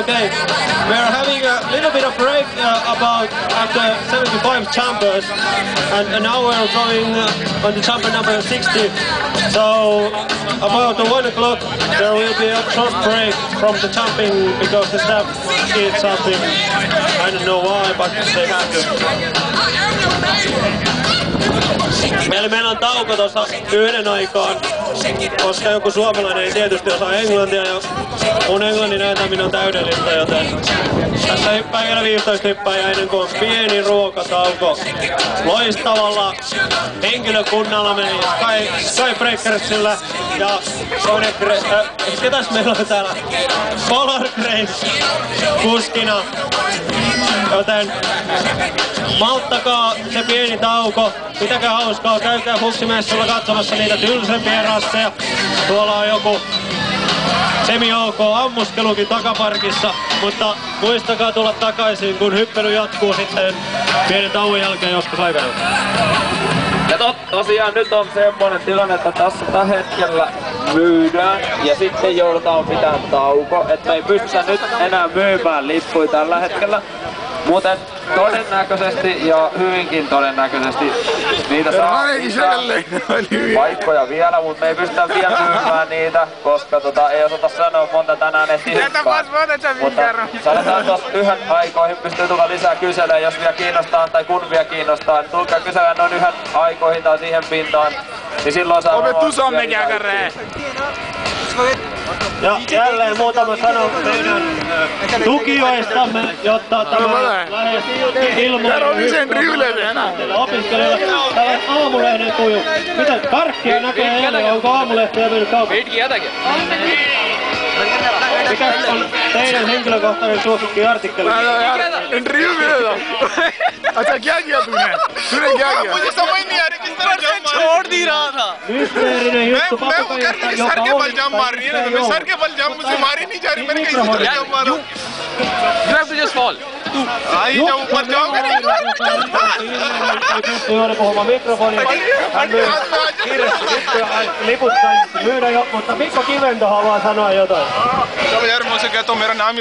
Okay, we are having a little bit of break about after 75 jumpers, and now we are going on the jumper number 60. So about 1 o'clock there will be a short break from the jumping because the staff needs something. I don't know why, but they have to. Meillä on tauko tuossa 1 aikaan, koska joku suomalainen ei tietysti osaa englantia ja mun englannin ääntäminen on täydellistä, joten tässä hyppää vielä 15 hyppääjää ennen kuin on pieni ruokatauko. Loistavalla henkilökunnalla meni Skybreakersillä ja ketäs meillä on täällä? Polar Grace kuskina, joten malttakaa se pieni tauko, pitäkää hauskaa, käykää Fuksimessulla katsomassa niitä tylsempiä rasseja. Tuolla on joku semi-ok ammuskelukin takaparkissa, mutta muistakaa tulla takaisin, kun hyppely jatkuu sitten pienen tauon jälkeen joskus aikana. Ja tosiaan nyt on semmoinen tilanne, että tässä tällä hetkellä myydään ja sitten joudutaan pitämään tauko, että ei pystytä nyt enää myymään lippuja tällä hetkellä. Muuten todennäköisesti ja hyvinkin todennäköisesti niitä saa paikkoja vielä, mutta me ei pystytä vielä myymään niitä, koska ei osata sanoa monta tänään ehti hyppää. Mutta sanotaan tuossa yhden aikoihin pystyy tulla lisää kyselemään, jos vielä kiinnostaa tai kun vielä kiinnostaa, niin tulkaa kyselemään noin yhden aikoihin tai siihen pintaan, niin silloin saa ja jälleen muutama sana meidän tukijoistamme, jotta tämä lähes ilmoinen opiskelijoille. Täällä on Aamulehden kuju. Mitä karkkia näkee eilen? Onko Aamulehtiä mennyt kaupan? Mikä on teidän henkilökohtainen suosikkiartikkeli? En río miedo. Hasta क्या किया तूने? तूने क्या किया? मुझे समझ नहीं आ रही किस तरह जंप छोड़ दी रहा था। मैं वो कर रही सर के बल जंप मार रही है ना, सर के बल जंप मुझे मारी नहीं जा रही, मैंने किसी तरह जंप मारा। You have to just fall. तू आई जब ऊपर जाओगे नहीं liput myydä jo, mutta Mikko Kivento haluaa sanoa jotain. यार मुझसे कहता हूँ मेरा नाम